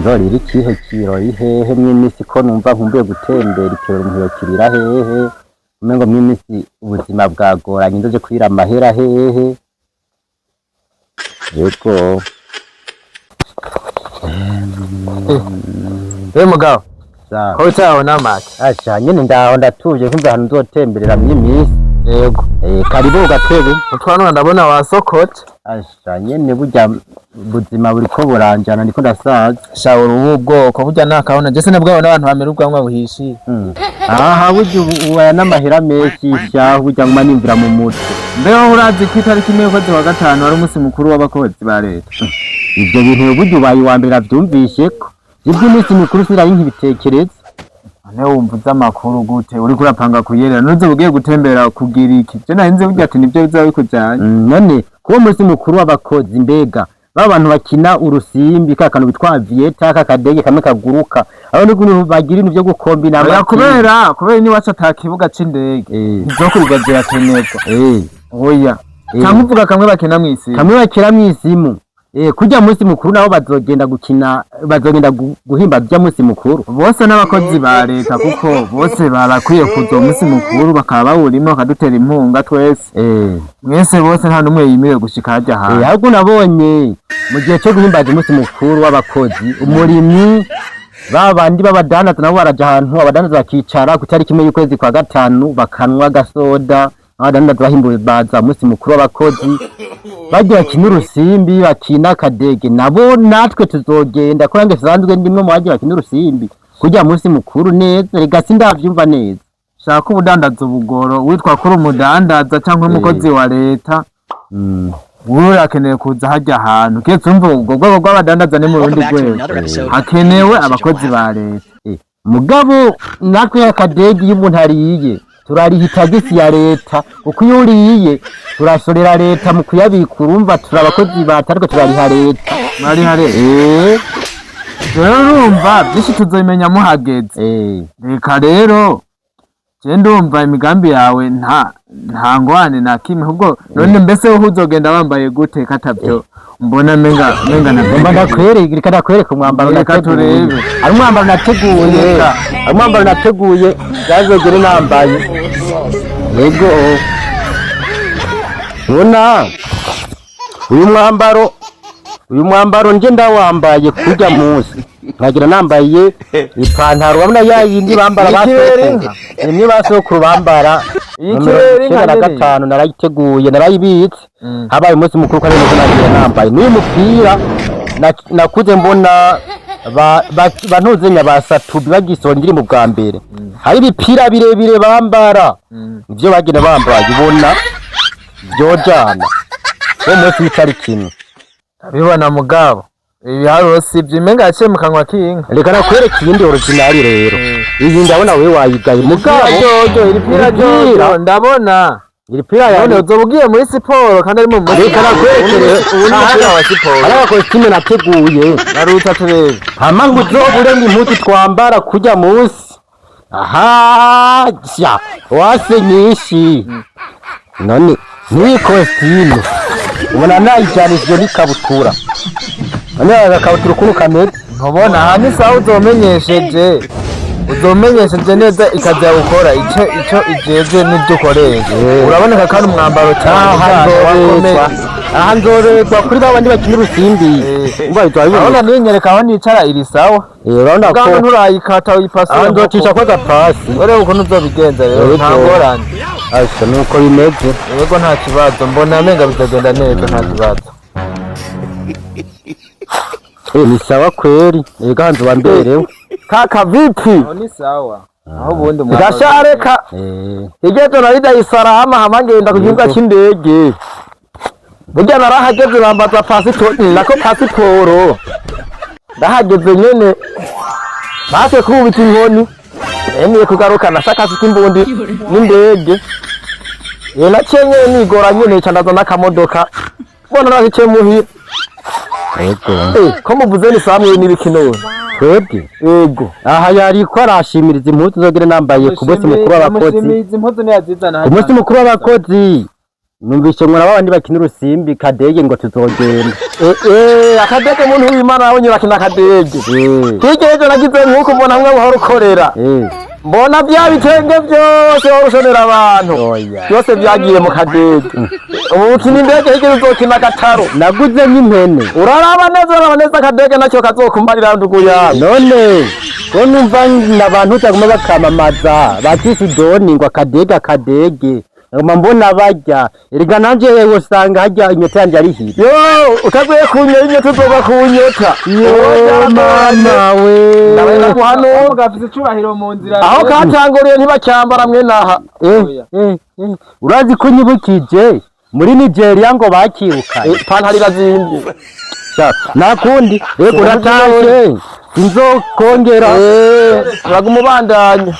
Ndori ikihe kiro ihehe mw'imisi ko numva nkumbuye gutembera ikiro muhirokirira hehe umengo mw'imisi ubuzima bwagoranye ndoje kwira amahera hehe yego mugabo ko utaho namake asha nyene ndaho ndatuje kumva hano nzotemberera mw'imisi yego karibu gatebe utwana ndabona wasokote asha nyene burya ubuzima buriko buranjana niko ndasaza shawura ubu bwoko burya nakabona je sinabwo abantu bamera ubwanwa buhishiye aha burya ubaya n'amahera menshi sha burya nguma nimvira mu mutwe mbeho urazi ko itariki imwe y'ukwezi wa gatanu ari umunsi mukuru w'abakozi ba leta ivyo bintu burya ubaye wa mbere avyumvishe ko ivyo iminsi mikuru sirari nk'ibitekerezo ane wumva amakuru gute uri kurapanga kuyerera nuze ugiye gutembera kugira iki je nahinze burya ati nivyo bizaba bikujanye none kuba umunsi mukuru w'abakozi mbega abantu bakina urusimbi kakano bitwa avieta kakadege kamwe kaguruka abo n'ukuntu bagira ibintu byo gukombina ya kubera ni wacu atakibuga c'indege izo kurigazira kenerwa oya cyangwa kamwe bakina mw'isimu kujya munsi mukuru nabo bazogenda guhimbaza bya munsi mukuru bose n'abakozi ba leta kuko bose barakwiye kuzo munsi mukuru bakaba bawurimo bakadutera impunga twese mwese bose nta numwe yimire gushika hajya hantu ahubwo nabonye mu gihe cyo guhimbaza umunsi mukuru w'abakozi umurimyi babandi b'abadandaza nabo baraja ahantu abadandaza bakicara ku tariki imwe y'ukwezi kwa gatanu bakanwa gasoda abadandaza bahimbaza umunsi mukuru w'abakozi bagira bakina urusimbi bakina akadege nabo natwe tuzogenda ko yange sanzwe ndimwe mu bagira bakina urusimbi kujya munsi mukuru neza rega sindavyumva neza shaka ubudandaza ubugoro witwa kuri umudandaza cyangwa umukozi wa leta wowe akeneye kuza hajya ahantu ketse umva ubwo bwoko bw'abadandaza ni mu rundi rwego hakenewe abakozi ba leta mugabo natwe akadege iyo umuntu ariye turariha itagisi ya leta kuko iyo uriye turasorera leta mu kuyabika urumva turabakozi batariko turariha leta rero urumva byinshi tuzobimenya muhageze reka rero je ndumva imigambi yawe nta ngwane na kimwe ahubwo none mbese wowe uzogenda wambaye gute katavyo mbona menga ndakwereka umwambaro nateguye ari umwambaro nateguye yazogere nambaye yego ubona uyu mwambaro nje ndawambaye kujya munsi nkagira nambaye ipantaro wabona yayindi bambara basokuru nimwe basokuru bambara ikirere nka gatanu narayiteguye narayibitse habaye umunsi mukuru kandi nagiye nambaye n'uyu mupira nakuze mbona bantuzenya basatubi bagisora indirimbo bwa mbere hari ibipira birebire bambara ivyo bagenda bambaye ubona byojana wo munsi w'itariki imwe bibona mugabo ibiharuro sivyo imenga yaciye mu kanwa k'inka reka nakwereka iyindi originali rero iyi ndabona wewe wayigaye mugabo iri pira jojo ndabona iri pira none uzobugiye muri siporo kandi ari mu muri reka nakwerekere ubundi mupira wa siporo ari abakositime nateguye naruta turebe hama ngo uzobure impuzu twambara kujya munsi aha sha wase nyinshi none ni kositime ubona nayijanishije n'ikabutura none agakabutura ukuntu kameze ntubona aha ni sawa uzomenyesheje neza ikajya gukora ico ijeje n'ibyo ukoresha uraboneka kandi umwambaro cyane aha nzorerwa kuri babandi bakina urusimbi urabona ninyereka aho nicara iri sawa urabona ko nturayikata uyipasa aha nzocisha ko agapasi urebe ukuntu uzobigenza rero nta ngorane asa nuko bimeze yego nta kibazo mbona amenga bitagenda neza nta kibazo ni sawa kweri ega hanze wamberewe kaka vipi ni sawa aho bundi mwana gashareka igeto narida isarama hamagenda ku kibuga cy'indege burya narahageze bambaza pasiporo nako pasiporo ndahageze nyene base kubita inkoni emye kugaruka nashaka sikimbundi n'indege nacenye nigora nyene candaza n'akamodoka bona nahice muhi ko muvuze ni samwe n'ibikino twebwe yego aha yari ko arashimiriza impuzu zogere nambaye ku munsi mukuru w'abakozi ku munsi mukuru w'abakozi numvise ngo nabandi bakina urusimbi kadege ngo tuzogenda akadege muntu w'Imana nawe nyura kina akadege hirya nagize nkuko mbona hamwe bahora ukorera mbona bya bitenge byose ushonera abantu byose byagiye mu kadege ubu kina indege hirya uzokina agataro naguze nk'impene uraraba neza akadege nacyo kazokumarira ndugu yawe none ko numva n'abantu utaguma bakamamaza batisi doni ngo akadege ngoma mbona bajya erega nanje yewe usanga hajya inyota yanje ari hira utaguye kunyota inyota uzoba kunyota mama we ndabona guhano gafite icubahiro mu nzira aho katanguriye ntibacyambara mwe naha urazi ko nyibukije muri Nigeria ngo bakiruka pantari razimbi nakundi rego natashe sinzokongera uragumubandanya